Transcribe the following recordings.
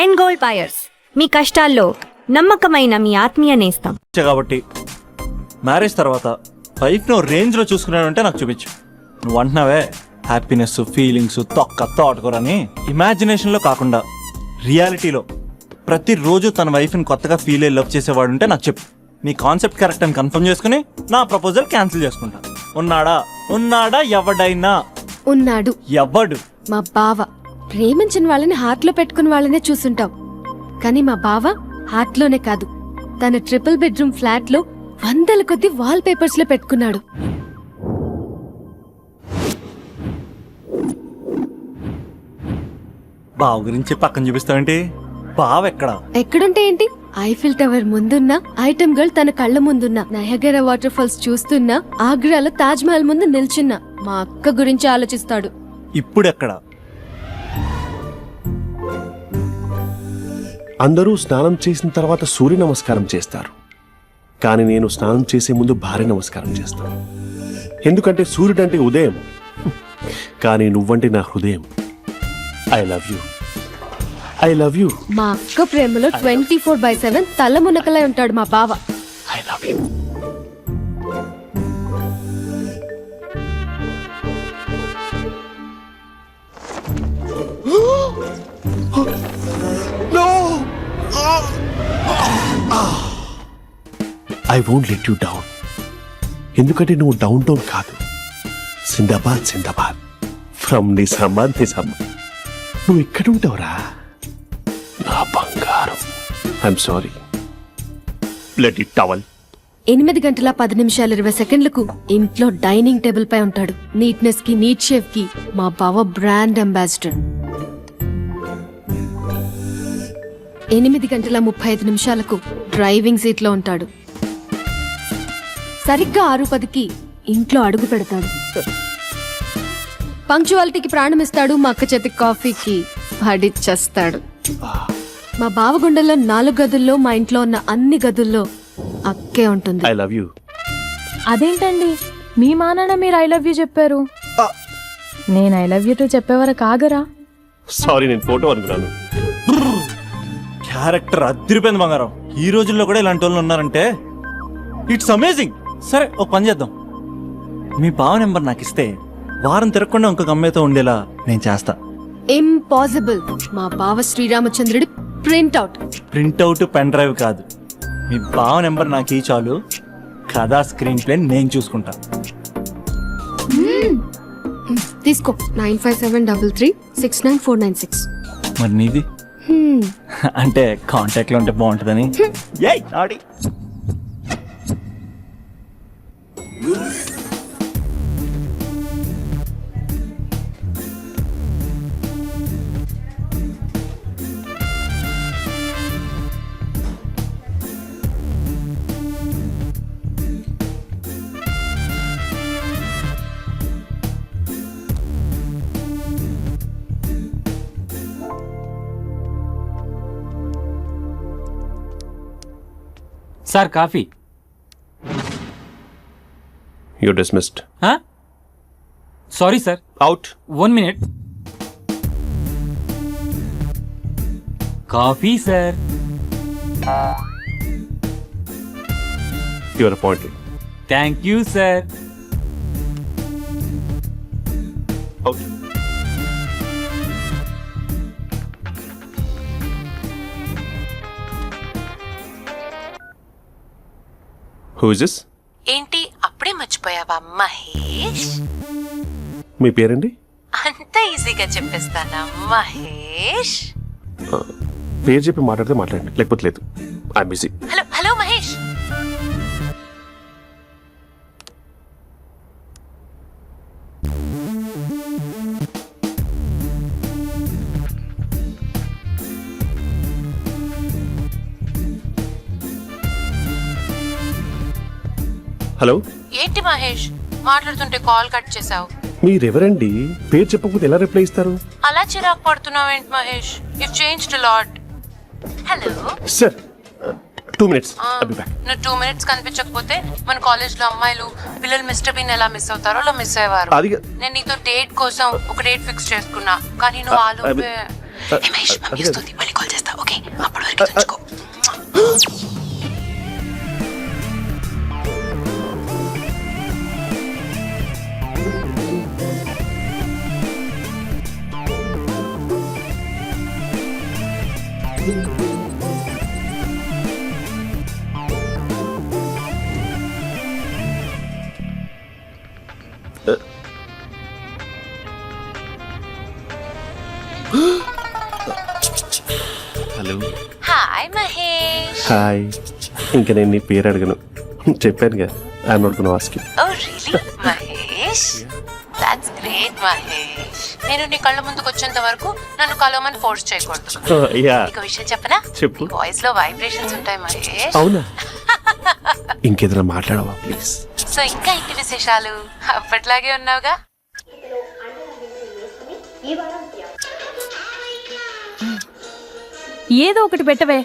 End gold buyers, మీ కష్టాల్లో నమ్మకమైన మీ ఆత్మీయ నేస్తం. కాబట్టి మ్యారేజ్ తర్వాత వైఫ్ను రేంజ్లో చూసుకున్నాడంటే నాకు చూపించు. నువ్వు అంటున్నావే హ్యాపీనెస్, ఫీలింగ్స్, తోటకూరని ఇమాజినేషన్లో కాకుండా రియాలిటీలో ప్రతిరోజు తన వైఫ్ని కొత్తగా ఫీల్ అయ్యి లవ్ చేసేవాడు ఉంటే నాకు చెప్పు. నీ కాన్సెప్ట్ కరెక్ట్ అని కన్ఫర్మ్ చేసుకుని నా ప్రపోజల్ క్యాన్సిల్ చేసుకుంటా. ఉన్నాడా ఎవడైనా? ఉన్నాడు. ఎవడు? మా బావ. ప్రేమించిన వాళ్ళని హార్ట్ లో పెట్టుకున్న వాళ్ళనే చూసుంటాం, కానీ మా బావ హార్ట్ లోనే కాదు, తన ట్రిపుల్ బెడ్రూమ్ ఫ్లాట్ లో వందల కొద్ది వాల్ పేపర్స్ లో పెట్టుకున్నాడు. బావ గురించి పక్కన చూపిస్తావేంటి? బావ ఎక్కడుంటే ఏంటి? ఐఫిల్ టవర్ ముందున్న ఐటమ్ గర్ల్ తన కళ్ళ ముందున్న నయగరా వాటర్ ఫాల్స్ చూస్తున్నా, ఆగ్రాలో తాజ్ మహల్ ముందు నిల్చున్నా మా అక్క గురించి ఆలోచిస్తాడు. ఇప్పుడెక్కడ? అందరూ స్నానం చేసిన తర్వాత సూర్య నమస్కారం చేస్తారు, కానీ నేను స్నానం చేసే ముందు భార్య నమస్కారం చేస్తాను. ఎందుకంటే సూర్యుడు అంటే ఉదయం, కానీ నువ్వంటే నా హృదయం. I love you, I love you. మా అక్క ప్రేమలో 24/7 తల మునకలై ఉంటాడు మా బావ. I love you. I won't let you down. ఎందుకంటే నువ్వు డౌన్ టౌన్ కాదు, జిందాబాద్ జిందాబాద్ ఫ్రమ్ నిజామాబాద్ నిజామాబాద్. నువ్వు ఇక్కడ ఉంటావురా నా బంగారం. I'm sorry. Let it towel. 8:10 ఇంట్లో డైనింగ్ టేబుల్ పై ఉంటాడు. నీట్నెస్ కి, నీట్ షేప్ కి మా బావ బ్రాండ్ అంబాసిడర్. 8:35 డ్రైవింగ్ సీట్ లో ఉంటాడు. సరిగ్గా 6:10 ఇంట్లో అడుగు పెడతాడు. పంక్చువాలిటీకి ప్రాణమిస్తాడు. మా అక్క చేతి కాఫీకి పడిచ్చేస్తాడు. మా బావ గుండెల్లో 4 గదుల్లో, మా ఇంట్లో ఉన్న అన్ని గదుల్లో అక్కే ఉంటుంది. I love you. అదేంటండి, మీ మానాన్న మీరు ఐ లవ్ యూ చెప్పారు, నేను ఐ లవ్ యూ టు చెప్పేవరకు ఆగరా? సారీ, నేను ఫోటో అనుకున్నాను. క్యారెక్టర్ అదిరిపోయింది బంగారం. ఈ రోజుల్లో కూడా ఇలాంటి వాళ్ళు ఉన్నారంటే ఇట్స్ అమేజింగ్. సరే, ఒక పని చేద్దాం. మీ బావ నెంబర్ నాకు ఇస్తే వారం తిరగకుండా ఇంకొక అమ్మాయితో ఉండేలా నేను చేస్తా. ఇంపాసిబుల్. మా బావ శ్రీరామచంద్రుడి ప్రింట్అవుట్ పెన్ డ్రైవ్ కాదు. మీ బావ నెంబర్ నాకు ఈ చాలు, కథా స్క్రీన్ ప్లే నేను చూసుకుంటా. తీసుకో. 9573369496. మరి నీది? అంటే కాంటాక్ట్ లో ఉంటే బాగుంటుందని. Sir, coffee. You're dismissed. Sorry sir. Out. 1 minute. Coffee sir. You're appointed. Thank you sir. Out. Who is this? ఏంటి అప్పుడే మర్చిపోయావా మహేష్? మీ పేరండి? అంత ఈజీగా చెప్పేస్తానా మహేష్? పేరు చెప్పి మాట్లాడితే మాట్లాడండి, లేకపోతే లేదు. I'm busy. Hello hello Mahesh. Hello. ఏంటి మహేష్, మాట్లాడుతుంటే కాల్ కట్ చేసావు? మీరెవరండి? పేరు చెప్పకపోతే ఎలా రిప్లై ఇస్తారు? అలా చిరాకు పడుతున్నావేంటి Mahesh? You changed lot. Hello sir, 2 minutes. I'll be back. నువ్వు 2 minutes కనిపించకపోతే మన కాలేజ్ లో అమ్మాయిలు పిల్లలు మిస్టర్ బీన్ ఎలా మిస్ అవుతారో అలా మిస్ అయ్యేవారు. నేను నీతో డేట్ కోసం ఒక డేట్ ఫిక్స్ చేసుకున్నా, కానీ నువ్వు ఆలోపే. మహేష్, మమ్మీ వస్తుంది, మళ్ళీ కాల్ చేస్తా. తుంచుకో. Hello hi Mahesh. హాయ్. ఇంకా నేను నీ పేరు అడగను, చెప్పానుగా I'm not gonna ask you. Oh really Mahesh, that's great Mahesh. నేను నీ కళ్ళ ముందుకు వచ్చేంత వరకు నన్ను కలవమని ఫోర్స్ చేయకూడదు. యా నీకు విషయం చెప్పనా? చెప్పు. వాయిస్ లో వైబ్రేషన్స్ ఉంటాయి మహేష్. అవునా? ఇంకేదైనా మాట్లాడవా ప్లీజ్? సో ఇంకా ఇంటి విశేషాలు అప్పట్లాగే ఉన్నావుగా? ఏదో ఒకటి పెట్టవే.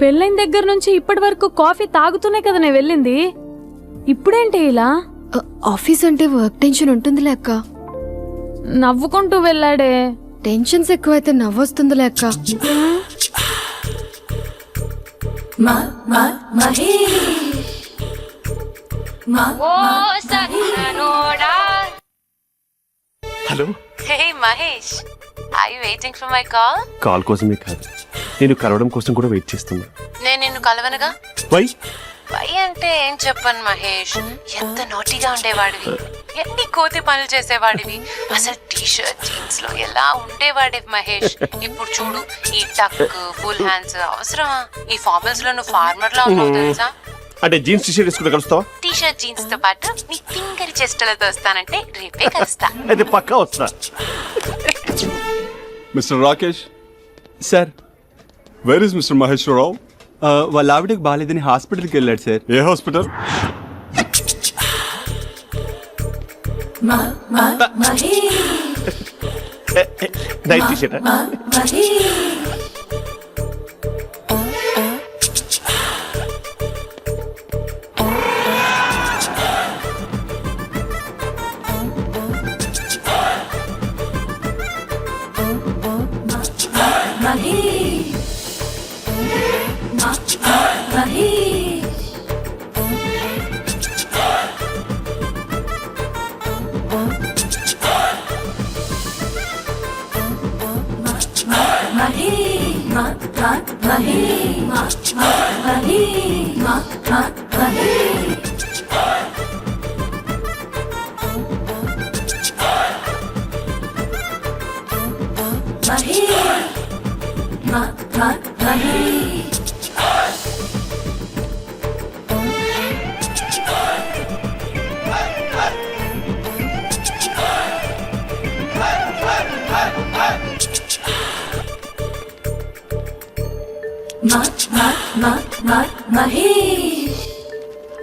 పెళ్ళైన దగ్గర నుంచి ఇప్పటి వరకు కాఫీ తాగుతూనే కదా నేను వెళ్ళింది. ఇప్పుడేంటి ఇలా? ఆఫీస్ అంటే వర్క్ టెన్షన్ ఉంటుందిలే అక్క. నవ్వుకుంటూ వెళ్ళాడే. టెన్షన్స్ ఎక్కువైతే నవ్వొస్తుందిలే అక్క. Hello. Hey Mahesh, are you waiting for my call? Call కోసమే కాదు, నేను కలవడం కోసం కూడా వెయిట్ చేస్తున్నా. నేను నిన్ను కలవనుగా. వై? వై అంటే ఏం చెప్పను మహేష్, ఎంత నోటిగా ఉండేవాడివి, ఎన్ని కోతి పనులు చేసేవాడివి, అసలు టీ షర్ట్ జీన్స్ లో ఎలా ఉండేవాడివి మహేష్. ఇప్పుడు చూడు, ఈ టక్ ఫుల్ హ్యాండ్స్ అవసరమా? ఈ ఫార్మల్స్ లో నువ్వు ఫార్మర్ లా ఉన్నావు తెలుసా? అంటే జీన్స్ టీ షర్ట్ వేసుకుంటే కలుస్తావా? టీ షర్ట్ జీన్స్ తో పాటు నీ ఫింగర్ చెస్టలతో వస్తానంటే రేపే కలుస్తా. అయితే పక్కా వస్తా. Mister Rakesh, sir, where is mister Maheswararao? వాళ్ళ ఆవిడకి బాగాలేదని హాస్పిటల్కి వెళ్ళాడు సార్. ఏ hospital? Night T shirt.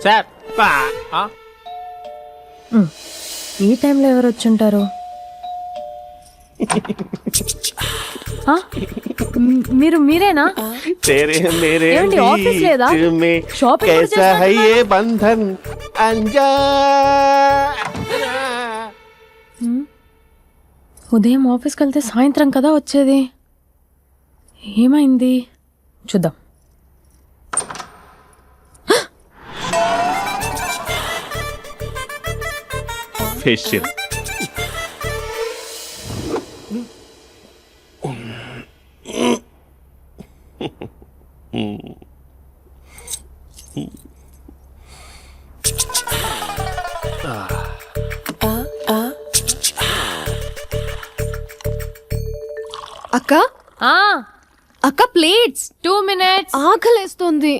Sir, ఈ టైంలో ఎవరు వచ్చుంటారు? మీరేనా? तेरे मेरे ఏమండి, ఆఫీస్ లేదా? बीच में షాపింగ్ కూడా कैसा है చేస్తున్నారు? ये बंधन अंजा. ఉదయం ఆఫీస్కి వెళ్తే సాయంత్రం కదా వచ్చేది. ఏమైంది చూద్దాం. फेशियल. అక్క ఆ అక్క ప్లేట్స్. 2 minutes. ఆకలేస్తుంది.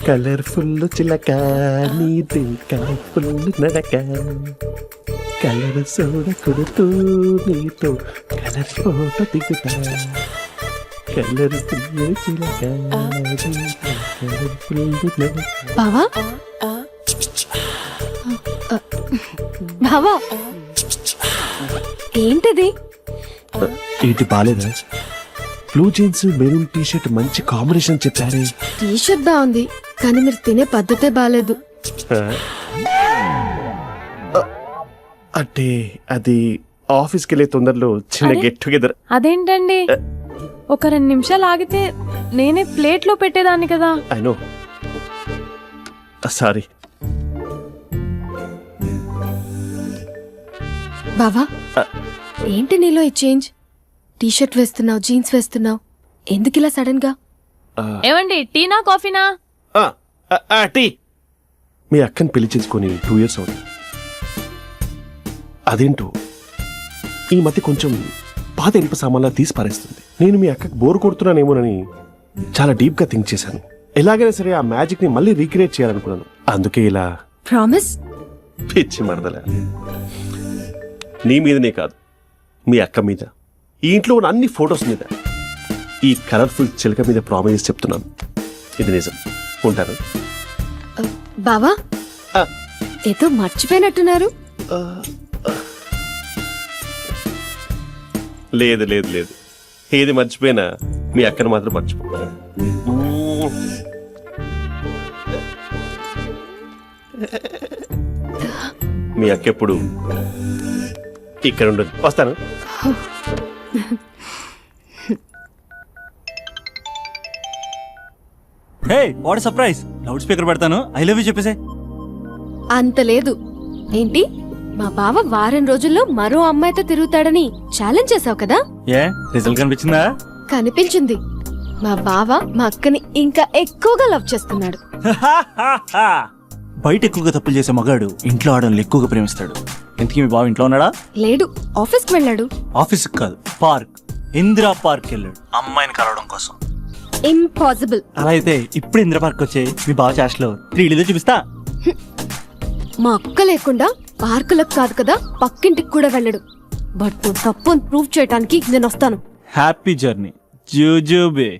కలర్ఫుల్ చిలక నీది కలర్ఫుల్ నడక కలర్ సోడ కొడుతూ నీతో కలర్ ఫోటో దిగుతా కలర్ఫుల్ చిలక కలర్ఫుల్ నడక. బావా బావా ఏంటిది? ఏంటి బాలేదా? Blue jeans maroon T shirt మంచి కాంబినేషన్ చెప్పారే. టీ షర్ట్ బాగుంది కానీ మీరు తినే పద్ధతే బాగాలేదు. అంటే అది ఆఫీస్కి వెళ్ళే తొందరలో చిన్న అరే? Get together. అదేంటండి ఒక 2 నిమిషాలు ఆగితే నేనే ప్లేట్లో పెట్టేదాన్ని కదా. I know, sorry. బావా ఏంటి నీలో ఈ చేంజ్? టీ షర్ట్ వేస్తున్నావు, జీన్స్ వేస్తున్నావు, ఎందుకు ఇలా సడన్ గా? ఏమండి టీనా కాఫీనా? టీ. మీ అక్కని పెళ్లి చేసుకొని 2 years అవుతుంది. అదేంటో ఈ మధ్య కొంచెం పాత ఇనుప సామాన్లా తీసి పారేస్తుంది. నేను మీ అక్కకి బోర్ కొడుతున్నానేమోనని చాలా డీప్ గా థింక్ చేశాను. ఎలాగైనా సరే ఆ మ్యాజిక్ ని మళ్ళీ రీక్రియేట్ చేయాలనుకున్నాను. అందుకే ఇలా. ప్రామిస్? పిచ్చి మరదల, నీ మీదనే కాదు, మీ అక్క మీద, ఈ ఇంట్లో ఉన్న అన్ని ఫొటోస్ మీద, ఈ కలర్ఫుల్ చిలక మీద ప్రామిస్ చెప్తున్నాను. ఇది నిజం. ఉంటాను. బావా ఆ. ఏదో మర్చిపోయినట్టున్నారు. లేదు లేదు లేదు, ఏది మర్చిపోయినా మీ అక్కను మాత్రం మర్చిపో. మీ అక్క ఎప్పుడు ఇక్కడ ఉండదు. వస్తాను. Hey what surprise. Loud speaker పెడతాను, ఐ లవ్ యూ చెప్పేసే. అంత లేదు. ఏంటి మా బావ వారం రోజుల్లో మరో అమ్మాయితో తిరుగుతాడని ఛాలెంజ్ చేసావు కదా? ఏ రిజల్ట్ కనిపించిందా? కనిపించింది. మా బావ మా అక్కని ఇంకా ఎక్కువగా లవ్ చేస్తున్నాడు. బయట ఎక్కువగా తప్పులు చేసే మగాడు ఇంట్లో ఆడవాళ్ళు ఎక్కువగా ప్రేమిస్తాడు. ఇంతకీ మీ బావ ఇంట్లో ఉన్నాడా? లేడు, ఆఫీస్కి వెళ్ళాడు. ఆఫీస్కి కాదు, పార్క్, ఇందిరా పార్క్ వెళ్ళాడు అమ్మాయిని కలవడం కోసం. ఇంపాసిబుల్. అలా అయితే ఇప్పుడు ఇందిరా పార్క్ వచ్చే మీ బావ చాష్లో 3Dలో చూపిస్తా. మా అక్క లేకుండా పార్కులకు కాదు కదా పక్కింటికి కూడా వెళ్ళడు. బట్ నువ్వు తప్పు అని ప్రూవ్ చేయడానికి నేను వస్తాను. హ్యాపీ జర్నీ జూజూబే.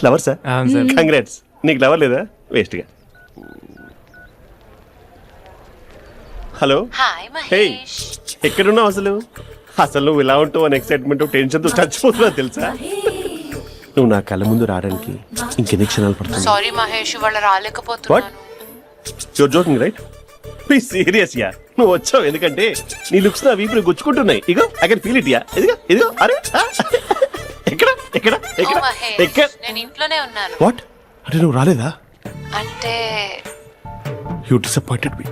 Lover sir? అవును సార్. కంగ్రాట్స్. నీకు లవర్ లేదా? వేస్ట్ గా. హలో. Hi hey, Mahesh. ఎక్కడున్నావు అసలు? అసలు నువ్వు ఇలా ఉంటావు అని ఎక్సైట్మెంట్ టెన్షన్ తో చచ్చిపోతున్నా తెలుసా? నువ్వు నా కళ్ళ ముందు రావడానికి ఇంకెన్ని క్షణాలు పడుతుంది? సారీ మహేష్, ఇవాళ రాలేకపోతున్నాను. Your joking right? Please serious ya. నువ్వు వచ్చావు ఎందుకంటే నీ లుక్స్ నా వీపుని గుచ్చుకుంటున్నాయి. ఇగో I can feel it ya. ఇదిగో ఇదిగో. అరే ఎక్కడ ఎక్కడ ఓ ఎక్కడ మహేష్, ఎక్కడ? నేను ఇంట్లోనే ఉన్నాను. వాట్? అంటే నువ్వు రాలేదా? అంటే you disappointed me.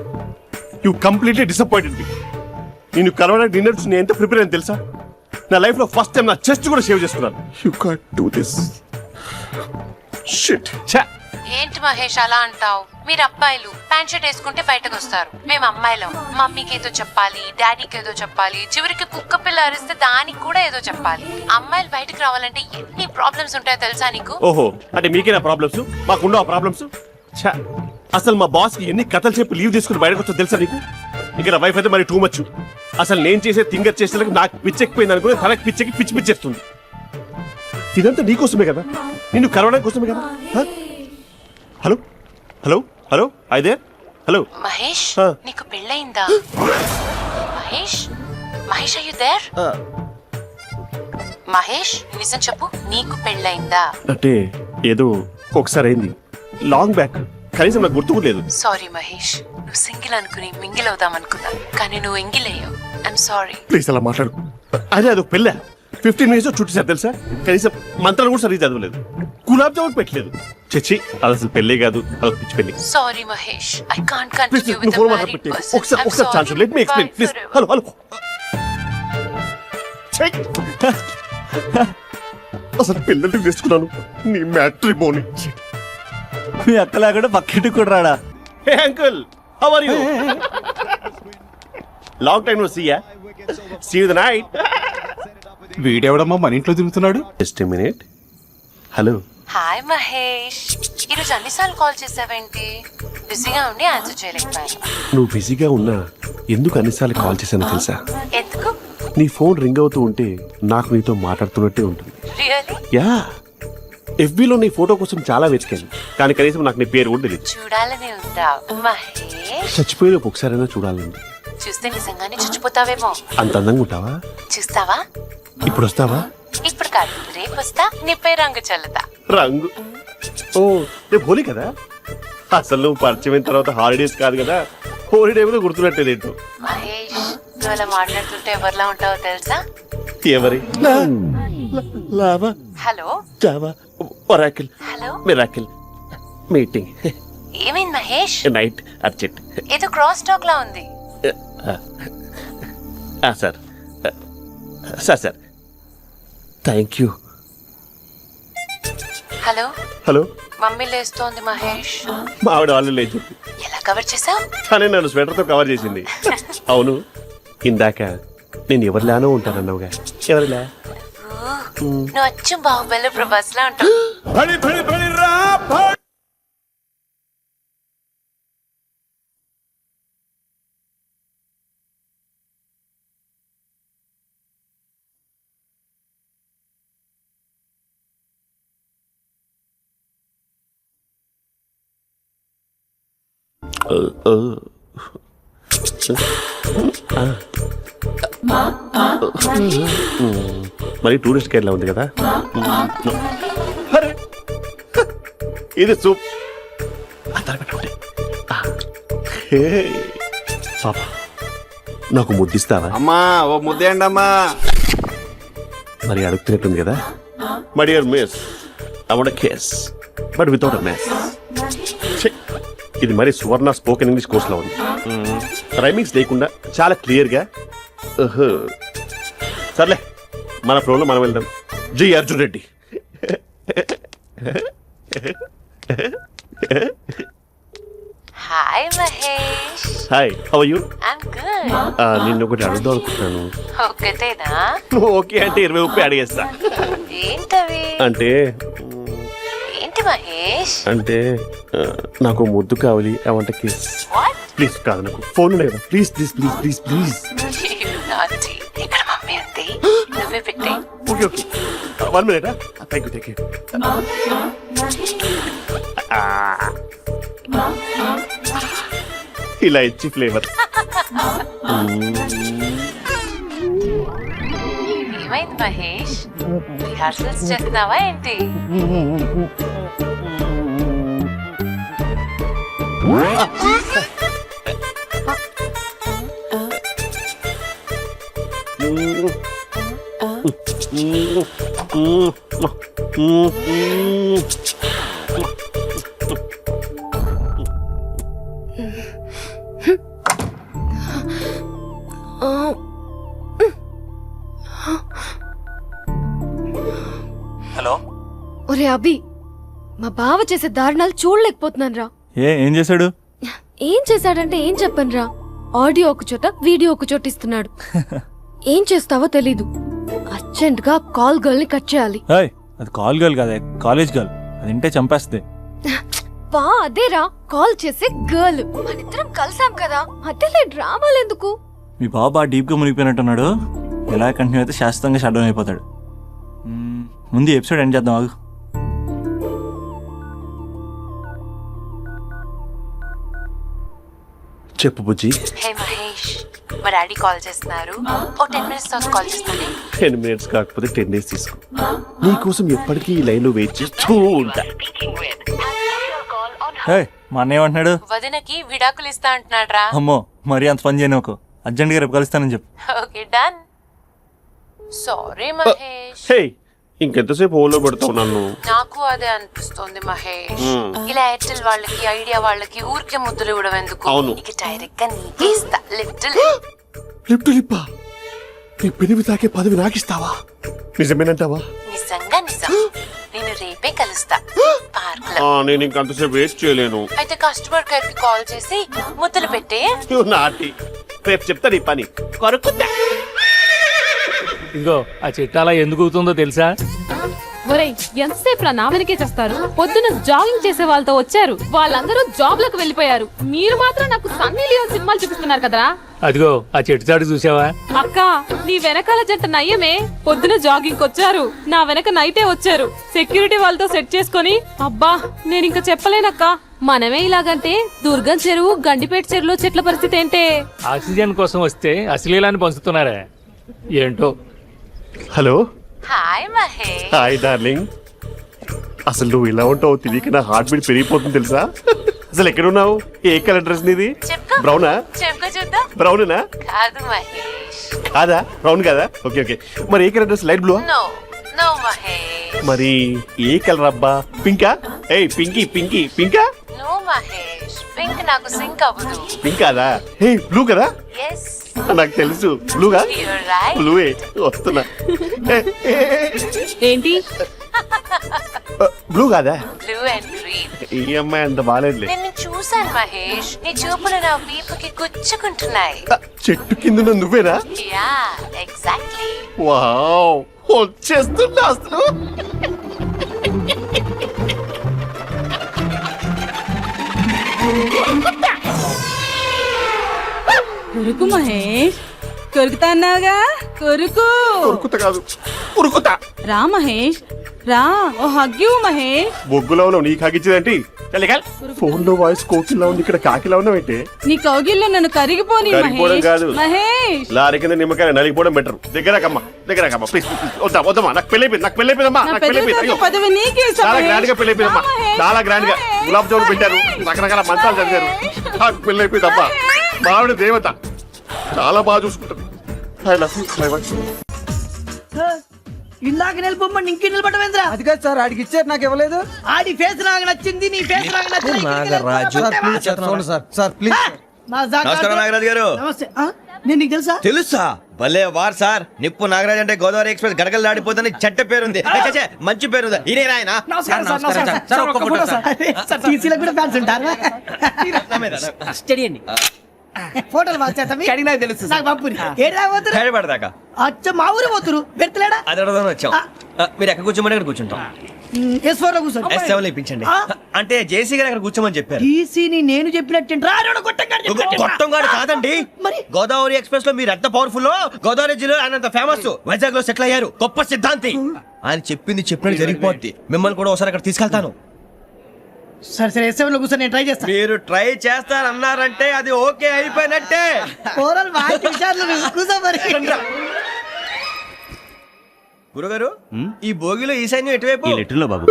You completely disappointed me. నేను కలవడానికి డిన్నర్స్ నేను ఎంత ప్రిపేర్ అని తెలుసా? నా లైఫ్ లో ఫస్ట్ టైం నా చెస్ట్ కూడా సేవ్ చేసుకున్నాను. You can't do this. Shit. ఛా. ఏంటి మహేష్ అలా అంటావు? మీరు అబ్బాయిలు ప్యాంట్ షర్ట్ వేసుకుంటే బయటకు వస్తారు. మేము అమ్మాయిలం, మమ్మీకి ఏదో చెప్పాలి, డాడీకి ఏదో చెప్పాలి, చివరికి కుక్క పిల్ల అరిస్తే దానికి కూడా ఏదో చెప్పాలి. అమ్మాయిలు బయటకు రావాలంటే ఎన్ని ప్రాబ్లమ్స్ ఉంటాయో తెలుసా నీకు? ఓహో, అంటే మీకేనా ప్రాబ్లమ్స్? మాకుండా ఆ ప్రాబ్లమ్స్? ఛా. అసలు మా బాస్ కి ఎన్ని కథలు చెప్పి లీవ్ తీసుకుని బయటకు వచ్చో తెలుసా నీకు? ఇంకా నా వైఫ్ అయితే మరి టూ మచ్. అసలు నేను చేసే థింగర్ చేసేందుకు నాకు పిచ్చెక్కిపోయింది అనుకుని తనకి పిచ్చెక్కి పిచ్చి పిచ్చేస్తుంది. ఇదంతా నీకోసమే కదా, నిన్ను కరోనా కోసమే కదా. హలో హలో హలో అయితే హలో మహేష్, ఆ. నీకు పెళ్ళయిందా? Mahesh, Mahesh are you there? Mahesh నిజం చెప్పు, నీకు పెళ్ళయిందా? అంటే ఏదో ఒకసారి అయింది, లాంగ్ బ్యాక్, కనీసం నాకు గుర్తు కూడా లేదు. సారీ మహేష్, నువ్వు సింగిల్ అనుకుని మింగిల్ అవుదాం అనుకున్నా, కానీ నువ్వు ఎంగిల్ అయ్యావు. I'm sorry. ప్లీజ్ అలా మాట్లాడు. అదే అదొక పెళ్ళా? 15 minutes చుట్టేసారు తెలుసా? కనీసం మంత్రాలు కూడా సరిగ్గా చదవలేదు, గులాబ్ జామున్ పెట్టలేదు. చచ్చి, అది అసలు పెళ్ళే కాదు, అదొక పిచ్చి పెళ్ళి. Sorry Mahesh, I can't please continue with నువ్వు ద ఫోన్ మ్యారీడ్ మాట్లాడి పర్సన్. ఒకసారి chance let me explain please. Hello hello. అసలు పిల్లల్ని వేసుకున్నాను నీ మ్యాట్రీ బోని. మీ అక్కలా కూడా పక్కింటికి కూడా రాడా? Hey uncle, how are you? Long time no see ya. See you the night. వీడెవడమ్మా మన ఇంట్లో తిరుగుతున్నాడు? Just a minute. Hello. Hi Mahesh, ఈరోజు అన్నిసార్లు కాల్ చేసావేంటి? బిజీగా ఉండి ఆన్సర్ చేయలేకపోయాను. నువ్వు బిజీగా ఉన్నా ఎందుకు అన్నిసార్లు కాల్ చేశానో తెలుసా? ఎందుకు? నీ ఫోన్ రింగ్ అవుతూ ఉంటే నాకు నీతో మాట్లాడుతున్నట్టే ఉంటుంది. రియల్లీ? యా, FB లో నీ ఫోటో కోసం చాలా వెతికాను, కానీ కనీసం నాకు నీ పేరు కూడా తెలియదు. చూడాలని ఉందా మహేష్? చచ్చిపోయేలోపు ఒకసారైనా చూడాలండి. చూస్తే నిజంగానే చచ్చిపోతావేమో. అంత అందంగా ఉంటావా? చూస్తావా? ఇప్పుడు వస్తావా? ఇప్పుడు కాదు, రేపు వస్తా, నీపై రంగు చల్లుతా. రంగు? ఓ రేపు హోలీ కదా. అసలు నువ్వు పరిచయం అయిన తర్వాత హాలిడేస్ కాదు కదా, హోలిడే మీద గుర్తున్నట్టేది ఏంటో. మహేష్, నువ్వు అలా మాట్లాడుతుంటే ఎవరిలా ఉంటావో తెలుసా? ఎవరి? Lava, hello java, oracle, hello, miracle, meeting, ఏమైంది మహేష్? Night, urgent. ఏదో క్రాస్ టాక్ లా ఉంది. Sir sir sir thank you. Hello, hello, mummy లేస్తోంది మహేష్. మా ఆవిడ వాళ్ళు లేదు, ఎలా కవర్ చేసావు? తనే నన్ను స్వెటర్తో కవర్ చేసింది. అవును, ఇందాక నేను ఎవరిలానో ఉంటానన్నావుగా, ఎవరిలా? నువ్వు అచ్చం బాహుబలి ప్రభాస్ లా ఉంటావు. మరి టూరిస్ట్ గైడ్లా ఉంది కదా. అరే, ఇది సూప్. పాప, నాకు ముద్దిస్తావా? అమ్మా ఓ ముద్దేయండి అమ్మా. మరి అడుగుతున్నట్టుంది కదా. My dear miss, I want kiss but without a mess. ఇది మరి సువర్ణ స్పోకెన్ ఇంగ్లీష్ కోర్సులో ఉంది. రైమింగ్స్ లేకుండా చాలా క్లియర్గా. సర్లే, మన ప్రోలో మనం వెళ్దాం. జి Arjun Reddy. Hi Mahesh. Hi, how are you? I'm good. నిన్ను ఒకటి అడుగుదాం అనుకుంటున్నాను. ఒకటేనా? నువ్వు ఓకే అంటే 20 అడిగేస్తా. ఏంటవి? అంటే ఏంటి మహేష్? అంటే నాకు ముద్దు కావాలి. I want kiss. What? Please. కాదు, నాకు ఫోన్ ఉన్నాయి కదా. Please please please please please. నాటి ఇక్కడ మమ్మీ ఉంది, నువ్వే పెట్టే. Okay okay, 1 minute. Thank you thank you. ఇలా ఇచ్చి ఫ్లేవర్. ఏమైంది మహేష్? రిహార్సల్స్ చేస్తున్నావా ఏంటి? హలో. ఒరే అభి, మా బావ చేసే దారుణాలు చూడలేకపోతున్నాను రా. ఏం చేశాడు? ఏం చేశాడంటే ఏం చెప్పను రా. ఆడియో ఒక చోట, వీడియో ఒక చోట ఇస్తున్నాడు. ఏం చేస్తావో తెలీదు. అర్జెంట్ గా కాల్ గర్ల్ ని కట్ చేయాలి. అది కాల్ గర్ల్ కాదే, కాలేజ్ గర్ల్. అది వింటే చంపేస్తుంది. బా అదేరా, కాల్ చేసే గర్ల్. మనిద్దరం కలిసాం కదా, మధ్యలో డ్రామాలు ఎందుకు? మీ బాబు బాగా డీప్గా మునిగిపోయినట్టున్నాడు. ఎలా కంటిన్యూ అయితే శాశ్వతంగా షట్ డౌన్ అయిపోతాడు. ముందు ఎపిసోడ్ ఎండ్ చేద్దాం, ఆగు. చెప్పు బుజ్జి. హే మహేష్, మా డాడీ కాల్ చేస్తున్నారు. ఓ 10 minutes తర్వాత కాల్ చేస్తాను. 10 minutes కాకపోతే 10 days తీసుకో. నీకోసం ఎప్పటికీ ఈ లైన్ లో వెయిట్ చేస్తూ ఉంటా. మా అన్న ఏమంటున్నాడు? వదినకి విడాకులు ఇస్తా అంటున్నాడు రా. అమ్మో, మరీ అంత పని చేయను. ఒక అర్జెంట్గా రేపు కలుస్తానని చెప్పు. Okay done. సారీ మహేష్. హే, ఇంకెంతసేపు హోల్లో పెడతావు నన్ను? నాకు అదే అనిపిస్తుంది మహేష్. ఇలా ఎయిర్టెల్ వాళ్ళకి, ఐడియా వాళ్ళకి ఊరికే ముద్దులు ఇవ్వడం ఎందుకు? అవును. ఇక డైరెక్ట్ గా నీకే ఇస్తా. లిటిల్ లిప్ టు లిప్పా? నీ పెనివి తాకే పదవి నాకిస్తావా? నిజమేనంటావా? నిజంగా నిజం. నేను రేపే కలుస్తా పార్క్ లో. నేను ఇంకంతసేపు వెయిట్ చేయలేను. అయితే కస్టమర్ కేర్ కి కాల్ చేసి ముద్దులు పెట్టే. నాటి రేపు చెప్తా నీ పని. కొరుకుతా. ఇదిగో ఆ చెట్టు అలా ఎందుకు అవుతుందో తెలుసా? ఒరేయ్ ఎంతసేపు నా వెనకే చేస్తారు? పొద్దున జాగింగ్ చేసే వాళ్ళతో వచ్చారు, వాళ్ళందరూ జాబ్ లకు వెళ్ళిపోయారు. మీరు మాత్రం నాకు సన్నీ లియోన్ సినిమాలు చూపిస్తున్నారు కదరా. అదిగో ఆ చెట్టు చాటు చూసావా? అక్క నీ వెనకాల జంట నయ్యమే. పొద్దున జాగింగ్ వచ్చారు, నా వెనక నైటే వచ్చారు. సెక్యూరిటీ వాళ్ళతో సెట్ చేసుకొని అబ్బా నేను ఇంకా చెప్పలేనక్క. మనమే ఇలాగంటే దుర్గం చెరువు, గండిపేట చెరువులో చెట్ల పరిస్థితి ఏంటే? ఆక్సిజన్ కోసం వస్తే అశ్లీలాన్ని పంచుతున్నారా ఏంటో. Hello, hi Mahesh. Hi darling. అసలు నువ్వు ఇలా ఉంటావు తెలియక నా హార్ట్ బీట్ పెరిగిపోతుంది తెలుసా? అసలు ఎక్కడున్నావు? ఏ కలర్ డ్రెస్ నీది? చెప్పుకో. బ్రౌనా? చెప్పుకో చూద్దాం. బ్రౌనేనా? కాదు మహేష్. కాదా? బ్రౌన్ కదా? Okay okay. మరి ఏ colour dress? Light blue? No no Mahesh. మరి ఏ కలర్ అబ్బా? పింకా? ఏయ్ పింకీ పింకీ పింకా? నో మహేష్, పింక్ నాకు సింక్ అవ్వదు. పింక్ కాదా? ఏ బ్లూ కదా? ఎస్ నాకు తెలుసు బ్లూగా. You're right. బ్లూవే వస్తున్నా. ఏంటి బ్లూ కాదా? Blue and green. ఈ అమ్మాయి అంత బాగాలేదులే. నిన్ను చూశాను మహేష్, నీ చూపులు నా వీపుకి గుచ్చుకుంటున్నాయి. చెట్టు కింద నువ్వేనా? Yeah exactly. వావ్, వచ్చేస్తున్నా అసలు. కొరుకు మహేష్, కొరుకుతా అన్నావుగా, కొరుకు. ఉరుకుతా కాదు, ఉరుకుతా. రా మహేష్ రా, ఓ హగ్గు మహేష్. బొగ్గులో ఉన్నావు, నీకు హగించదేంటి? ఫోన్ లో వాయిస్ కోకిలా ఉంది, ఇక్కడ కాకిలా ఉన్నావేంటి? నీ కౌగిల్లో నన్ను కరిగిపోని కరిగిపోవడం మహేష్. కాదు. మహేష్ లారీ కింద నిమ్మకాయ నలిగిపోవడం బెటర్. దగ్గరకమ్మా దగ్గరకమ్మా ప్లీజ్ ప్లీజ్. వద్దా వద్దమ్మా, నాకు పెళ్ళైపోయింది, నాకు పెళ్ళైపోయిందమ్మా, నా నాకు పెళ్ళైపోయింది. అయ్యో, పెద్ద పదవి నీకే ఇస్తా చాలా మహేష్. గ్రాండ్ గా పెళ్ళైపోయిందమ్మా, రా మహేష్, చాలా గ్రాండ్ గా. మహేష్. గులాబ్ జామున్ పెట్టారు, రకరకాల మంచాలు చదివారు. నాకు పెళ్ళైపోయిందమ్మా. మావిడ దేవత, చాలా బాగా చూసుకుంటారు. I love you, my wife. ఇందాక నిలబొమ్మని ఇంకే నిలబడమేంద్రా? అది కాదు సార్, ఆడికి ఇచ్చారు, నాకు ఇవ్వలేదు. ఆడి ఫేస్ నాకు నచ్చింది, నీ ఫేస్ నాకు నచ్చింది. Sir please. నమస్కారం నాగరాజు గారు. నమస్తే. నేను నీకు తెలుసా? తెలుసా? భలే వార్ సార్. నిప్పు నాగరాజ్ అంటే గోదావరి ఎక్స్ప్రెస్ గడగలు దాడిపోతుంది చెట్ట పేరుంది, మంచి పేరుంది. ఇదే ఆయన. నమస్కారం సార్, నమస్కారం సార్. ఒక్క ఫోటో సార్. సార్ టీసీలో కూడా ఫ్యాన్స్ ఉంటారు. స్టడీ అండి. ఫోటోలు మార్చేస్తాం. కడిగినా తెలుసు నాకు పంపుని. ఏడా పోతురు? హైదరాబాద్ అచ్చ మా ఊరు పోతురు. పెడతలేడా? అది అడగదామని వచ్చాం. మీరు ఎక్కడ కూర్చోమని అక్కడ కూర్చుంటాం. S4 లో కూర్చోండి. S7 ఇప్పించండి. అంటే జేసీ గారు అక్కడ కూర్చోమని చెప్పారు. టీసీని నేను చెప్పినట్టు గొట్టం గారు కాదండి, మరి గోదావరి ఎక్స్ప్రెస్ లో మీరు ఎంత పవర్ఫుల్, గోదావరి జిల్లా ఆయన ఫేమస్, వైజాగ్ లో సెటిల్ అయ్యారు, గొప్ప సిద్ధాంతి. ఆయన చెప్పింది చెప్పినట్టు జరిగిపోద్ది. మిమ్మల్ని కూడా ఒకసారి అక్కడ తీసుకెళ్తాను. సరే సరే S7 లో కూర్చొని నేను ట్రై చేస్తాను. మీరు ట్రై చేస్తారన్నారంటే అది ఓకే అయిపోయినట్టే. ఓవరాల్ వాటి విషయాలు కూర్చో మరి. గురుగారు, ఈ భోగిలో ఈశాన్యం ఎటువైపు? లెటర్లో బాబు.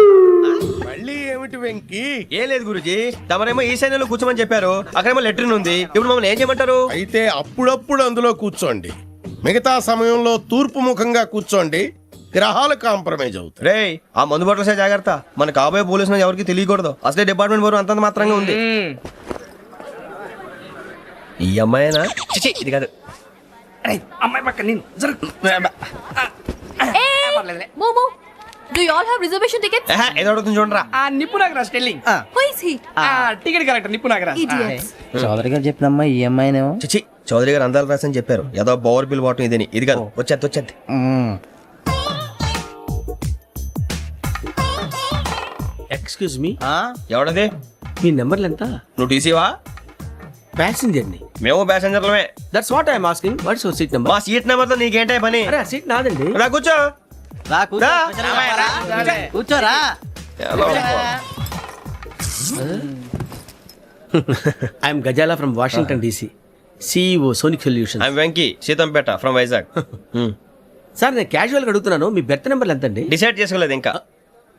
మళ్ళీ ఏమిటి వెంకి? ఏం లేదు గురుజీ, తమరేమో ఈశాన్యంలో కూర్చోమని చెప్పారు, అక్కడేమో లెటర్ ఉంది. ఇప్పుడు మమ్మల్ని ఏం చేయమంటారు? అయితే అప్పుడప్పుడు అందులో కూర్చోండి, మిగతా సమయంలో తూర్పు ముఖంగా కూర్చోండి. గ్రహాలు కాంప్రమైజ్ అవుతాయి. రే, ఆ మందు బట్టలసే జాగ్రత్త. మన కాబోయే పోలీసులు ఎవరికి తెలియకూడదు. అసలే డిపార్ట్మెంట్ బోరు అంతంత మాత్రంగా ఉంది. ఈ అమ్మాయినా? చిచి, ఇది కాదు. అమ్మాయి పక్క నేను మోమో do you all have reservation tickets? ఏదో అడుగుతుంది చూడరా. నిప్పు Nagaraj telling. Who is he? Ticket correct నిప్పు నాగరాజ్. ఇడియట్స్. చౌదరి గారు చెప్పినమ్మా ఈ అమ్మాయినేమో. చిచి, చౌదరి గారు అందాలు రాసని చెప్పారు. ఏదో బోర్ బిల్ బాటం ఇదని. ఇది కాదు, వచ్చేది వచ్చేది. Excuse me, ఎవడది? మీ నెంబర్లు ఎంత? నువ్వు టీసీవా? ప్యాసింజర్ ని. మేము ప్యాసెంజర్లమే. That's what I'm asking. What's your seat number? మా సీట్ నెంబర్ తో నీకేంటే పని? అరే ఆ సీట్ నాదండి. రా కూర్చో. రా. కూర్చోరా. I'm Gazala from Washington DC, CEO Sonic solution. I'm Venky, Seethampeta from Vizag. Sir నేను క్యాజువల్ గా అడుగుతున్నాను, మీ బెర్త్ నెంబర్లు ఎంత అండి? డిసైడ్ చేసుకోలేదు ఇంకా.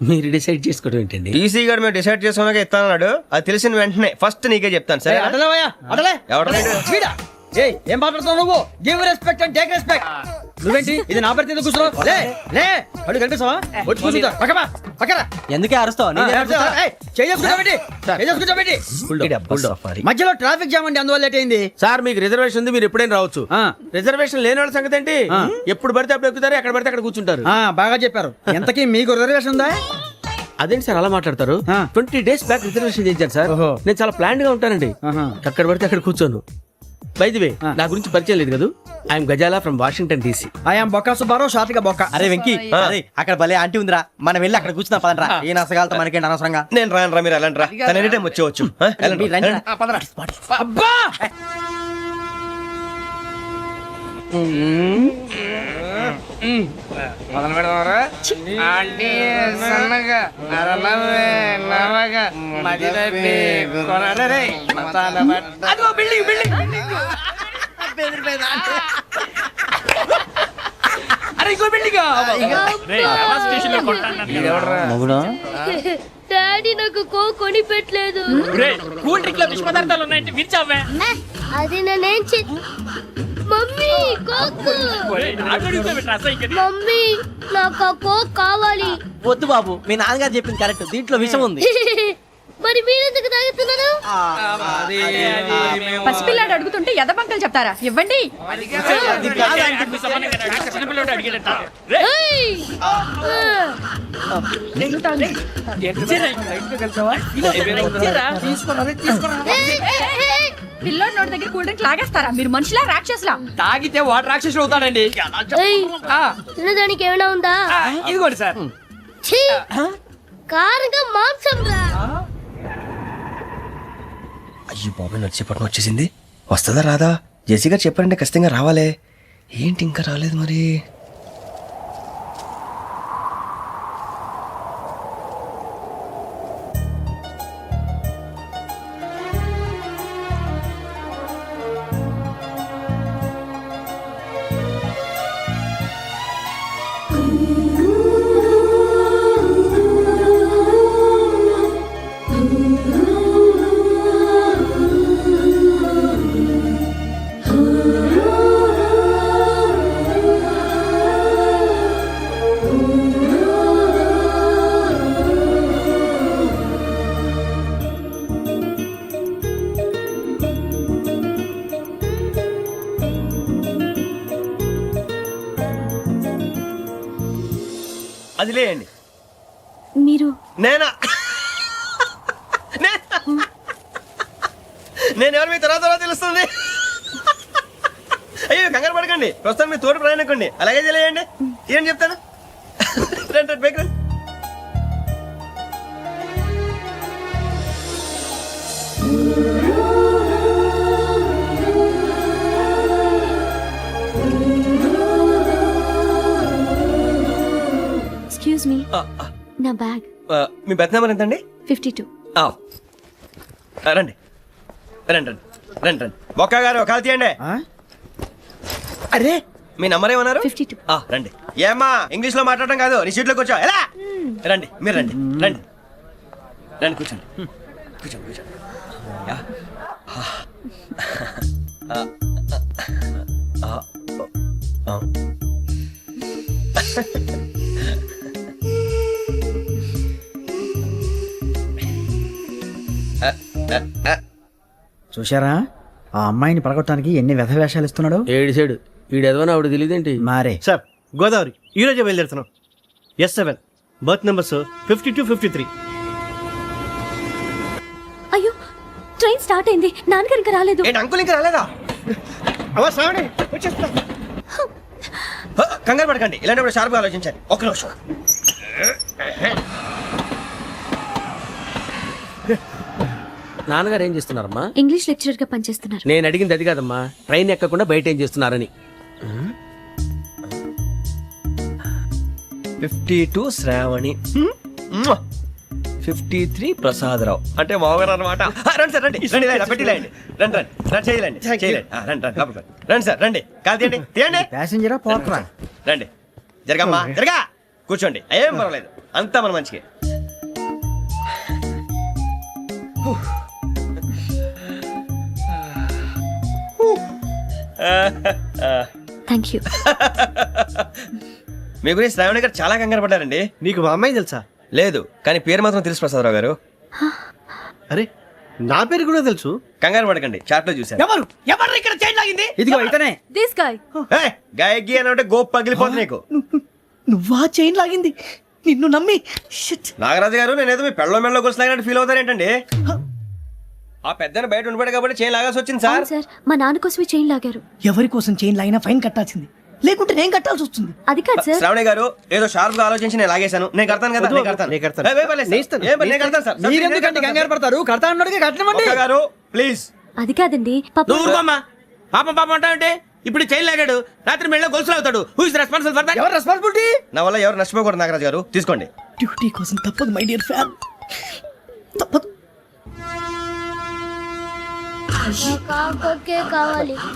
మీరు డిసైడ్ చేసుకోవడం ఏంటండి? టీసీ గారు మేము డిసైడ్ చేసుకున్నాక ఇస్తానన్నాడు. అది తెలిసిన వెంటనే ఫస్ట్ నీకే చెప్తాను. సరే? ఏం మాట్లాడుతున్నావు నువ్వు? Give respect and take respect. నువ్వేంటి ఇది నా పరిస్థితి కూర్చున్నావు? లే లే, అడుగు కనిపిస్తావా? వచ్చి కూర్చుంటా. పక్కన ఎందుకే అరుస్తావు? మధ్యలో ట్రాఫిక్ జామ్ అండి, అందువల్ల లేట్ అయింది. సార్ మీకు రిజర్వేషన్ ఉంది, మీరు ఎప్పుడైనా రావచ్చు. రిజర్వేషన్ లేని వాళ్ళ సంగతి ఏంటి? ఎప్పుడు పడితే అప్పుడు ఎక్కుతారు, ఎక్కడ పడితే అక్కడ కూర్చుంటారు. బాగా చెప్పారు. ఎంతకీ మీకు రిజర్వేషన్ ఉందా? అదేంటి సార్ అలా మాట్లాడతారు? 20 days బ్యాక్ రిజర్వేషన్ చేయించారు సార్. నేను చాలా ప్లాన్డ్ గా ఉంటానండి, అక్కడ పడితే అక్కడ కూర్చోను. బైదివే నా గురించి పరిచయం లేదు కదా. I'm Gazala from Washington DC. I'm Bokka Subbarao షాతిక బొక్క. అరే వెంకీ, అరే అక్కడ భలే ఆంటీ ఉందిరా, మనం వెళ్ళి అక్కడ కూర్చున్నా పదరా. ఏ నసగాలతో మనకేంటి అనవసరంగా. నేను రాను రా, మీరు వెళ్ళండి రా. తన ఎనీ టైం వచ్చేవచ్చు. అబ్బా మొదలు పెడదామరా ఆంటీ సన్నగా నరనవ్వే నవగా మదిరపి కొనరే మతాల బట్ట. అదిగో బిల్డింగ్ బిల్డింగ్. అరే ఇంకో బిల్డింగ్. డాడీ నాకు కొని పెట్టలేదు. కూల్ డ్రింక్ లో విష పదార్థాలు ఉన్నాయంటే విరిచావే. అది నేనేం మమ్మీ కోక్. మమ్మీ నాకు కోక్ కావాలి. వద్దు బాబు, మీ నాన్నగారు చెప్పింది కరెక్ట్, దీంట్లో విషయం ఉంది. మరి మీరెందుకు తాగుతున్నారు? పసిపిల్లాడు అడుగుతుంటే ఎదబంకలు చెప్తారా? ఇవ్వండి. పిల్లోడి నోటి దగ్గర కూల్ డ్రింక్ లాగేస్తారా? మీరు మనుషులా రాక్షసులా? తాగితే వాటర్ రాక్షసుడు అవుతాడండి. తినడానికి ఏమైనా ఉందా? ఇదిగోండి సార్. కారంగా మాంసం రా. అయ్యి బాబు, నడిచేపట్నం వచ్చేసింది. వస్తుందా రాదా? జెసి గారు చెప్పారంటే ఖచ్చితంగా రావాలే. ఏంటి ఇంకా రాలేదు మరి? అది లేయండి. మీరు నేనా? నేను ఎవరు మీ తర్వాత తెలుస్తుంది. అయ్యో కంగారు పడకండి, ప్రస్తుతం మీ తోటి ప్రయాణకండి. అలాగే తెలియండి. ఏం చెప్తాను. రండి బైక్ రండి. ఎక్స్క్యూజ్ మీ, నా బ్యాగ్. మీ బెత్ నెంబర్ ఎంతండి? 52. రండి రండి రండి రండి రండి. బొక్క గారు కాల్ తీయండి. అరే మీ నంబర్ ఏమన్నారు? 52. రండి. ఏమ్మా ఇంగ్లీష్ లో మాట్లాడడం కాదు, నీ సీట్లో కూర్చో. ఎలా రండి, మీరు రండి రండి రండి, కూర్చోండి కూర్చోండి కూర్చోండి. చూశారా ఆ అమ్మాయిని పడగొట్టడానికి ఎన్ని వ్యధ వేషాలు ఇస్తున్నాడు. ఏడిసాడు వీడు ఎదవని ఆవిడ తెలియదేంటి. మారే సార్ గోదావరి ఈ రోజే బయలుదేరుతున్నాం. S7 berth numbers 52, 53. అయ్యో, ట్రైన్ స్టార్ట్ అయింది. నాన్నగారు ఇంకా రాలేదు. ఏంటి అంకుల్ ఇంకా రాలేదా? కంగారు పడకండి, ఇలాంటప్పుడు షార్ప్గా ఆలోచించాలి. ఒక్క నిమిషం. నాన్నగారు ఏం చేస్తున్నారమ్మా? ఇంగ్లీష్ లెక్చరర్ గా పనిచేస్తున్నారు. నేను అడిగింది అది కాదమ్మా, ట్రైన్ ఎక్కకుండా బయట ఏం చేస్తున్నారని. 52 శ్రావణి, 53 ప్రసాదరావు అంటే మామగారు అనమాట. రండి సార్ రండి రండి, పెట్టి రండి రండి రండి రండి, చేయాలండి చేయాలండి. రండి రండి లోపలికి రండి సార్, రండి కాదు తీయండి తీయండి. ప్యాసింజరా పోట్రా. రండి జరగమ్మా జరగా, కూర్చోండి. ఏం పర్వాలేదు, అంతా మన మంచిగా. Thank you. మీ గురించి శ్రావణి గారు చాలా కంగారు పడ్డారండి. నీకు మా అమ్మాయి తెలుసా? లేదు, కానీ పేరు మాత్రం తెలుసు ప్రసాదరావు గారు. అరే నా పేరు కూడా తెలుసు. కంగారు పడకండి, చాట్ లో చూసాను. ఎవరు ఎవరు ఇక్కడ చైన్ లాగింది? ఇదిగో ఇతనే. This guy. గాయకి అని అంటే గోప్ పగిలిపోతుంది నీకు. నువ్వా చైన్ లాగింది? నిన్ను నమ్మి. నాగరాజు గారు నేనేదో మీ పెళ్ళ మెళ్ళ గురిసిలాగినట్టు ఫీల్ అవుతారేంటండి? ఆ పెద్దని బయట ఉండిపోయాడు కాబట్టి చైన్ లాగాల్సి వచ్చింది సార్. సార్ మా నాన్న కోసమే చైన్ లాగారు. ఎవరి కోసం చైన్ లాగినా ఫైన్ కట్టాల్సింది, లేకుంటే నేను కట్టాల్సి వస్తుంది. అది కాదు సార్. శ్రావణి గారు ఏదో షార్ప్ గా ఆలోచించి నేను లాగేశాను. నేను కడతాను కదా, నేను కడతాను. ఏ, ఏ పర్లేదు సార్. ఏ పర్లేదు, నేను కడతాను సార్. మీరెందుకంటే కంగారు పడతారు? కడతా అన్నాడుగా కట్టమండి. ఒక్క గారు ప్లీజ్. అది కాదండి పాప. పాపం అంటావంటే ఇప్పుడు చైన్ లాగాడు, రాత్రి మెళ్ళ గొలుసులు అవుతాడు. Who is responsible for that? ఎవరు రెస్పాన్సిబిలిటీ? నా వల్ల ఎవరు నష్టపోకూడదు నాగరాజు గారు, తీసుకోండి. డ్యూటీ కోసం తప్పదు మై డియర్ ఫ్యాన్, తప్పదు.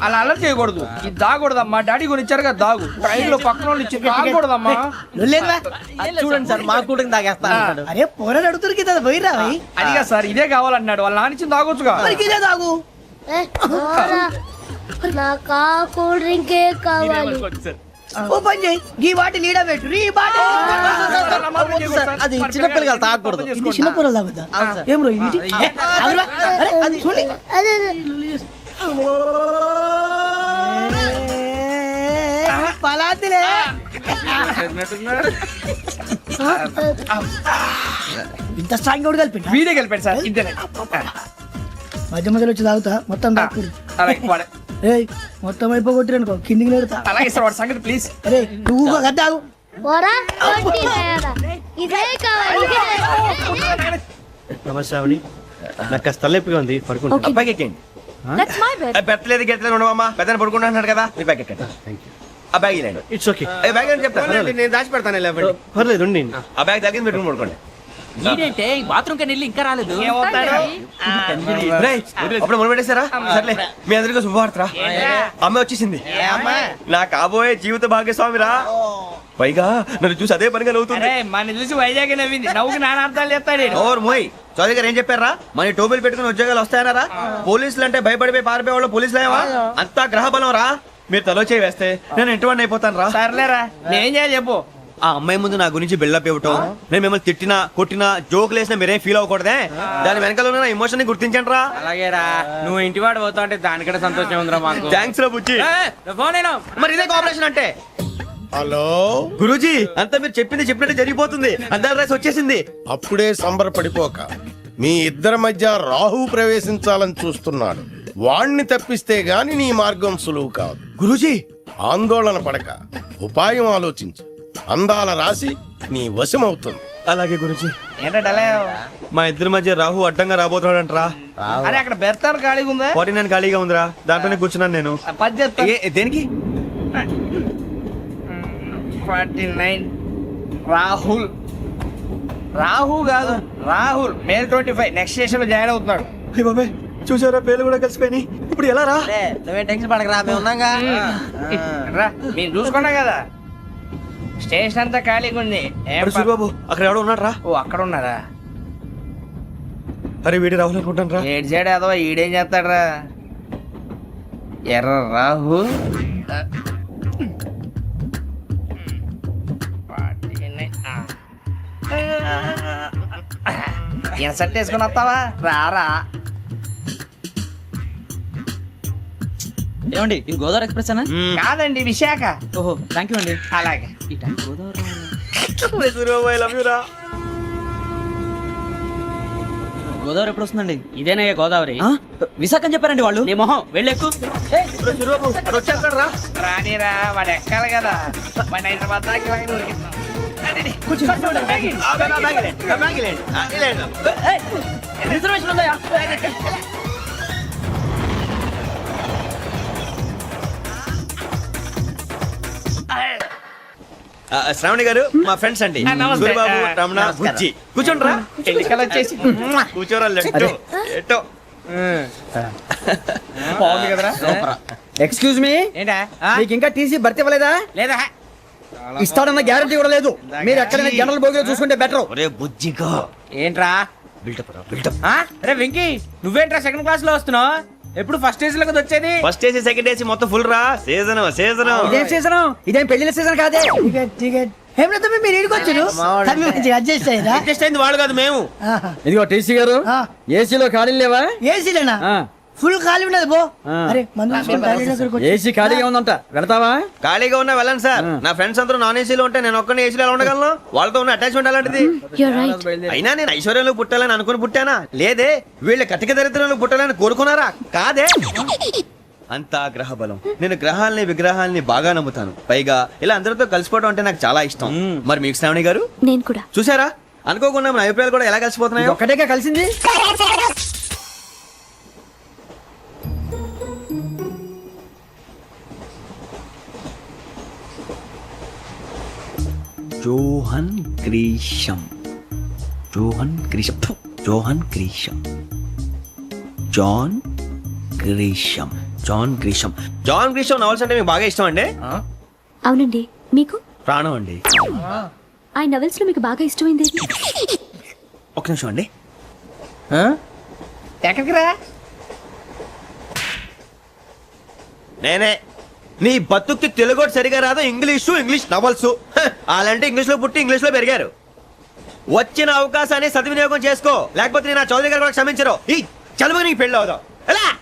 అలా అలర్ట్ చేయకూడదు. ఇది దాగకూడదమ్మా. డాడీ కొని ఇచ్చారు కదా దాగు. ట్రైన్ లో పక్కన వాళ్ళు ఇచ్చి దాగకూడదమ్మా. చూడండి సార్, మా కూడా తాగేస్తా. అరే పోరాడు అడుగుతారు కదా, పోయిరా. అదిగా సార్, ఇదే కావాలన్నాడు. వాళ్ళ నాన్న ఇచ్చింది తాగొచ్చుగా. ఇదే తాగు. నాకు కూల్ డ్రింకే కావాలి. ఓ పని చేయి, ఈ బాటిల్ ఈడ పెట్టు. ఈ బాటిల్ అది చిన్నపిల్లలు తాగకూడదు. ఇది చిన్నపిల్లలు తాగుతా. ఏం రో ఇది? అది చూడండి. పలాతిలే. ఇంత స్ట్రాంగ్ కూడా కలిపి వీడే కలిపాడు సార్. ఇంతనే మధ్య మధ్యలో వచ్చి తాగుతా, మొత్తం తాగుతుంది. ఏయ్ మొత్తం అయిపోగొట్టిరనుకో కిందికి నేడుతా. అలాగే సార్, వాడి సంగతి ప్లీజ్. అరే నువ్వు కదా తాగు. నమస్కారం. నాకు కాస్త తలెప్పిగా ఉంది, పడుకుంటా. పైకి ఎక్కండి. That's my bed. పెట్టలేదు గెట్టలేదు ఉండవమ్మా. పెద్దని పడుకుంటున్నాడు కదా, మీ బ్యాగ్ ఎక్కండి. ఆ బ్యాగ్ ఇలాండి. It's okay. బ్యాగ్ అని చెప్తాను, నేను దాచి పెడతాను. పర్లేదు ఉండి. ఆ బ్యాగ్ తగ్గింది పెట్టుకుని పడుకోండి. బాత్రూమ్ కని ఇంకా రాలేదు. అప్పుడు మొదలు పెట్టేశారా? సర్లే, మీ అందరికీ శుభవార్తరా. అమ్మ వచ్చేసింది, నా కాబోయే జీవిత భాగ్యస్వామిరా. పైగా నన్ను చూసి అదే పనిగా నవ్వుతుంది. మన చూసి వైజాగ్ నవ్వింది. నవ్వుకి నాన్న అర్థాలు చెప్తాడు. ఓర్ మోయ్, చౌదరి గారు ఏం చెప్పారా? మన టోబీలు పెట్టుకుని ఉద్యోగాలు వస్తాయనరా? పోలీసులు అంటే భయపడిపోయి పారిపోయే వాళ్ళు పోలీసులు ఏవా? అంతా గ్రహ బలం రా. మీరు తలో చేయి వేస్తే నేను ఇంటివాడిని అయిపోతాను రా. సర్లేరా, నేనేం చేయాలి చెప్పు. ఆ అమ్మాయి ముందు నా గురించి బిల్డప్ ఇవ్వటం, నేను మిమ్మల్ని తిట్టినా కొట్టినా జోకులు వేసినా మీరేం ఫీల్ అవ్వకూడదే. దాని వెనకాల ఉన్న ఎమోషన్ ని గుర్తించండి రా. అలాగేరా, నువ్వు ఇంటి వాడు పోతా అంటే దానికంటే సంతోషం ఉందిరా మాకు. థ్యాంక్స్ రా బుజ్జి. మరి ఇదే కోఆపరేషన్ అంటే. హలో గురూజీ, అంతా మీరు చెప్పింది చెప్పినట్టు జరిగిపోతుంది. అందాల రైస్ వచ్చేసింది. అప్పుడే సంబరపడిపోక, మీ ఇద్దరి మధ్య రాహు ప్రవేశించాలని చూస్తున్నాడు. వాణ్ణి తప్పిస్తే గాని నీ మార్గం సులువు కాదు. గురూజీ, ఆందోళన పడక, ఉపాయం ఆలోచించు. అందాల రాశి నీ వశమవుతుంది. అలాగే గురూజీ. ఏంటంటే మా ఇద్దరి మధ్య రాహు అడ్డంగా రాబోతున్నాడు అంటరా. అరే అక్కడ బెర్తాను ఖాళీగా ఉందా? 49 ఖాళీగా ఉందిరా, దాంట్లోనే కూర్చున్నాను నేను. దేనికి? 49 రాహుల్. రాహు కాదు, రాహుల్. మే 25 నెక్స్ట్ స్టేషన్ లో జాయిన్ అవుతున్నాడు. బాబాయ్ చూసారా, పేర్లు కూడా కలిసిపోయినాయి. ఇప్పుడు ఎలా రా? నువ్వే టెన్షన్ పడకరా, మేము ఉన్నాగా. రా, మీరు చూసుకున్నా కదా. స్టేషన్ అంతా ఖాళీగా ఉంది. బాబు అక్కడ ఎవడో ఉన్నాడు రా. ఓ అక్కడ ఉన్నారా? అరే వీడి రాహుల్ అనుకుంటాను రా. ఏడు సైడ్ అదో ఈడేం చేస్తాడరా? ఎర్ర రాహు. ఈయన సెట్ వేసుకుని వస్తావా? రారా. ఏమండి ఇది గోదావరి ఎక్స్ప్రెస్ అనా? కాదండి, విశాఖ. ఓహో థ్యాంక్ యూ అండి. అలాగే. ఈ టైం గోదావరి గోదావరి ఎప్పుడు వస్తుందండి? ఇదేనయ్యా గోదావరి. విశాఖ అని చెప్పారండి వాళ్ళు. నీ మొహం వెళ్ళెక్కు. రానిరా, వాడు ఎక్కాలి కదా. వాడు హైదరాబాద్ దాకా ఇలాగే ఉరికిస్తాం. రిజర్వేషన్ ఉందా? శ్రావణి గారు మా ఫ్రెండ్స్ అండి. నమస్తే. సూరిబాబు, రమణ, బుజ్జి. కూర్చోండి రా. ఎన్నికలు వచ్చేసి కూర్చోరా. లెట్టో ఎట్టో. బాగుంది కదరా. ఎక్స్క్యూజ్ మీ, ఏంటా? మీకు ఇంకా టీసీ భర్తీ ఇవ్వలేదా? లేదా ఇస్తాడన్న గ్యారంటీ కూడా లేదు. మీరు ఎక్కడైనా జనరల్ బోగిలో చూసుకుంటే బెటర్. ఒరే బుజ్జిగా, ఏంట్రా బిల్డప్ రా, బిల్డప్. అరే వెంకీ, నువ్వేంట్రా సెకండ్ క్లాస్ లో వస్తున్నావు? ఎప్పుడు ఫస్ట్ ఏసీ లో కదా వచ్చేది? ఫస్ట్ ఏసీ సెకండ్ ఏసీ మొత్తం ఫుల్ రా. Season season. ఇదేం సీజన్? ఇదేం పెళ్లిన సీజన్ కాదే. మీరు ఇడికొచ్చారు, అడ్జస్ట్ అయ్యారా? అడ్జస్ట్ అయింది వాళ్ళు కాదు, మేము. ఇదిగో టీసీ గారు, ఏసీలో ఖాళీ లేవా? ఏసీలేనా? ఫుల్ ఖాళీ ఉండదు బో. అరే మందు తీసుకొని టాయిలెట్ దగ్గరకు వచ్చి- ఏసీ ఖాళీగా ఉందంట వెళతావా? ఖాళీగా ఉన్నా వెళ్ళండి సార్. నా ఫ్రెండ్స్ అందరూ నాన్ ఏసీలో ఉంటే నేను ఒక్కనే ఏసీలో ఎలా ఉండగలను? వాళ్ళతో ఉన్న అటాచ్మెంట్ అలాంటిది. అయినా నేను ఐశ్వర్యంలో పుట్టాలని అనుకుని పుట్టానా? లేదే. వీళ్ళ కటిక దరిద్రంలో పుట్టాలని కోరుకున్నారా? కాదే. అంతా గ్రహ బలం. నేను గ్రహాలని విగ్రహాలని బాగా నమ్ముతాను. పైగా ఇలా అందరితో కలిసిపోవడం అంటే నాకు చాలా ఇష్టం. మరి మీకు శ్రావణి గారు? నేను కూడా. చూసారా, అనుకోకుండా మన అభిప్రాయాలు కూడా ఎలా కలిసిపోతున్నాయో. ఒక్కటేగా కలిసింది. John Grisham. John Grisham. ఫు, John Grisham. John Grisham. John Grisham. John Grisham novels అంటే మీకు బాగా ఇష్టం అండి? అవునండి. మీకు? ప్రాణం అండి. ఆ నవెల్స్ లో మీకు బాగా ఇష్టమైంది? ఒక నిమిషం అండి. ఎక్కడికి రా? నేనే. నీ బతుక్కి తెలుగు సరిగా రాదు, ఇంగ్లీష్ నవల్స్. అలాంటి ఇంగ్లీష్ లో పుట్టి ఇంగ్లీష్ లో పెరిగారు. వచ్చిన అవకాశాన్ని సద్వినియోగం చేసుకో, లేకపోతే నేను నా చౌదరి గారు కూడా క్షమించరు. ఈ చదువు నీకు పెళ్ళి అవుదాం ఎలా?